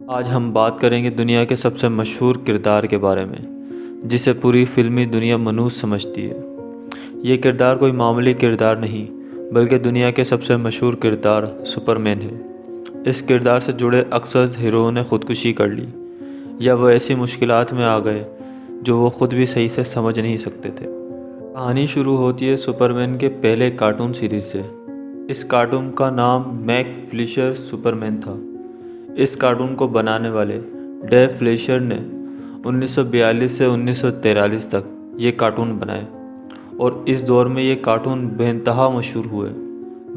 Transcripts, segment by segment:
आज हम बात करेंगे दुनिया के सबसे मशहूर किरदार के बारे में, जिसे पूरी फिल्मी दुनिया मनहूस समझती है। ये किरदार कोई मामूली किरदार नहीं, बल्कि दुनिया के सबसे मशहूर किरदार सुपरमैन है। इस किरदार से जुड़े अक्सर हीरोओं ने खुदकुशी कर ली, या वो ऐसी मुश्किलात में आ गए जो वो खुद भी सही से समझ नहीं सकते थे। कहानी शुरू होती है सुपरमैन के पहले कार्टून सीरीज से। इस कार्टून का नाम मैक फ्लिशर सुपरमैन था। इस कार्टून को बनाने वाले डेव फ्लेशर ने 1942 से 1943 तक ये कार्टून बनाए और इस दौर में ये कार्टून बेइंतहा मशहूर हुए।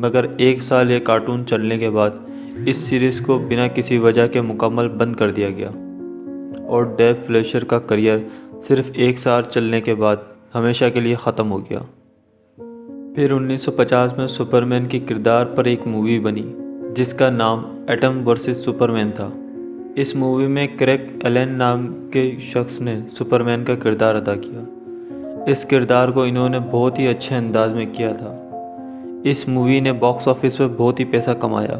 मगर एक साल ये कार्टून चलने के बाद इस सीरीज़ को बिना किसी वजह के मुकम्मल बंद कर दिया गया और डेव फ्लेशर का करियर सिर्फ एक साल चलने के बाद हमेशा के लिए ख़त्म हो गया। फिर 1950 में सुपरमैन के किरदार पर एक मूवी बनी जिसका नाम एटम वर्सेस सुपरमैन था। इस मूवी में क्रेग एलन नाम के शख्स ने सुपरमैन का किरदार अदा किया। इस किरदार को इन्होंने बहुत ही अच्छे अंदाज में किया था। इस मूवी ने बॉक्स ऑफिस पर बहुत ही पैसा कमाया,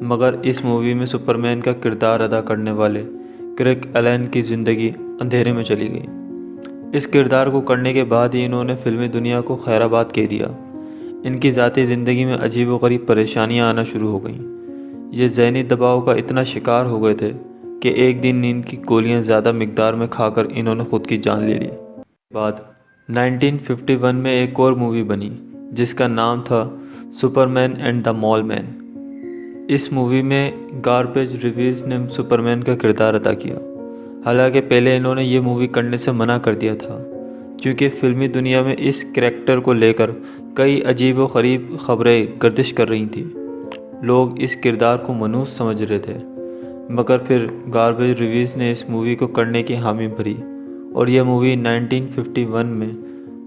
मगर इस मूवी में सुपरमैन का किरदार अदा करने वाले क्रेग एलन की ज़िंदगी अंधेरे में चली गई। इस किरदार को करने के बाद ही इन्होंने फिल्मी दुनिया को खैराबाद कह दिया। इनकी ज़ाती ज़िंदगी में अजीब व गरीब परेशानियाँ आना शुरू हो गईं। ये ज़हनी दबाव का इतना शिकार हो गए थे कि एक दिन नींद की गोलियां ज़्यादा मिकदार में खाकर इन्होंने ख़ुद की जान ले ली। बाद 1951 में एक और मूवी बनी जिसका नाम था Superman and the mall man. इस मूवी में गार्बेज रिव्यूज़ ने सुपरमैन का किरदार अदा किया। हालांकि पहले इन्होंने ये मूवी करने से मना कर दिया था, क्योंकि फिल्मी दुनिया में इस करैक्टर को लेकर कई अजीब व गरीब खबरें गर्दिश कर रही थी। लोग इस किरदार को मनहूस समझ रहे थे, मगर फिर गार्बेज रिव्यूज़ ने इस मूवी को करने की हामी भरी और यह मूवी 1951 में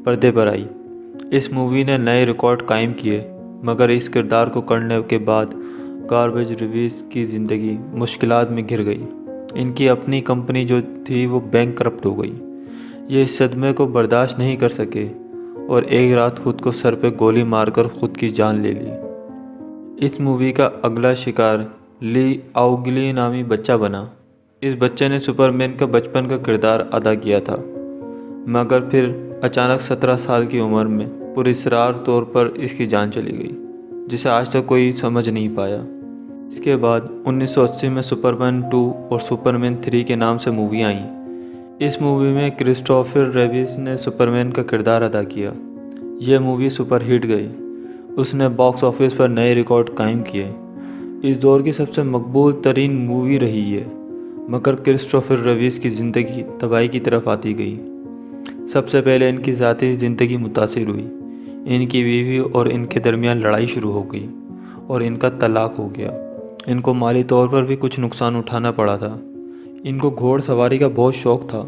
पर्दे पर आई। इस मूवी ने नए रिकॉर्ड कायम किए, मगर इस किरदार को करने के बाद गार्बेज रिव्यूज़ की ज़िंदगी मुश्किलात में घिर गई। इनकी अपनी कंपनी जो थी वो बैंकरप्ट हो गई। ये इस सदमे को बर्दाश्त नहीं कर सके और एक रात खुद को सर पे गोली मारकर खुद की जान ले ली। इस मूवी का अगला शिकार ली आउगली नामी बच्चा बना। इस बच्चे ने सुपरमैन का बचपन का किरदार अदा किया था, मगर फिर अचानक 17 साल की उम्र में पुरस्रार तौर पर इसकी जान चली गई, जिसे आज तक कोई समझ नहीं पाया। इसके बाद 1980 में सुपरमैन 2 और सुपरमैन 3 के नाम से मूवी आईं। इस मूवी में क्रिस्टोफर रेविस ने सुपरमैन का किरदार अदा किया। यह मूवी सुपरहिट गई। उसने बॉक्स ऑफिस पर नए रिकॉर्ड कायम किए। इस दौर की सबसे मकबूल तरीन मूवी रही है, मगर क्रिस्टोफर रेविस की ज़िंदगी तबाही की तरफ आती गई। सबसे पहले इनकी ज़ाती ज़िंदगी मुतासिर हुई। इनकी बीवी और इनके दरमियान लड़ाई शुरू हो गई और इनका तलाक हो गया। इनको माली तौर पर भी कुछ नुकसान उठाना पड़ा था। इनको घोड़सवारी का बहुत शौक़ था।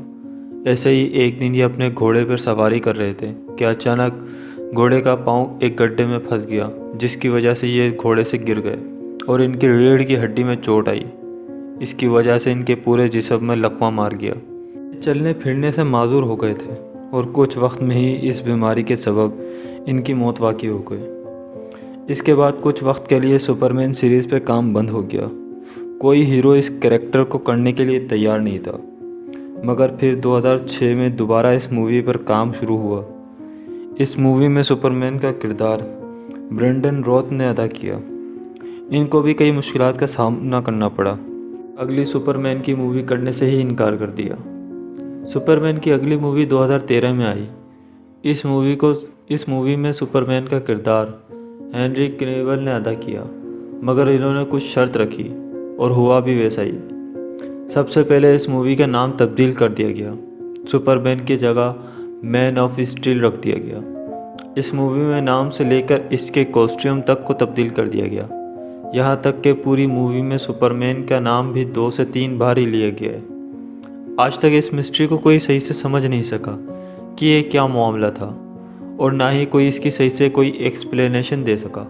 ऐसे ही एक दिन ये अपने घोड़े पर सवारी कर रहे थे कि अचानक घोड़े का पाँव एक गड्ढे में फंस गया, जिसकी वजह से ये घोड़े से गिर गए और इनकी रीढ़ की हड्डी में चोट आई। इसकी वजह से इनके पूरे जिस्म में लकवा मार गया। चलने फिरने से माजूर हो गए थे और कुछ वक्त में ही इस बीमारी के सबब इनकी मौत वाक़ई हो गई। इसके बाद कुछ वक्त के लिए सुपरमैन सीरीज़ पे काम बंद हो गया। कोई हीरो इस कैरेक्टर को करने के लिए तैयार नहीं था, मगर फिर 2006 में दोबारा इस मूवी पर काम शुरू हुआ। इस मूवी में सुपरमैन का किरदार ब्रेंडन रॉथ ने अदा किया। इनको भी कई मुश्किलात का सामना करना पड़ा। अगली सुपरमैन की मूवी करने से ही इनकार कर दिया। सुपरमैन की अगली मूवी 2013 में आई। इस मूवी में सुपरमैन का किरदार हेनरी कैविल ने अदा किया, मगर इन्होंने कुछ शर्त रखी और हुआ भी वैसा ही। सबसे पहले इस मूवी का नाम तब्दील कर दिया गया। सुपरमैन की जगह मैन ऑफ स्टील रख दिया गया। इस मूवी में नाम से लेकर इसके कॉस्ट्यूम तक को तब्दील कर दिया गया। यहाँ तक कि पूरी मूवी में सुपरमैन का नाम भी 2 से 3 बार ही लिया गया है। आज तक इस मिस्ट्री को कोई सही से समझ नहीं सका कि ये क्या मामला था, और ना ही कोई इसकी सही से कोई एक्सप्लेनेशन दे सका।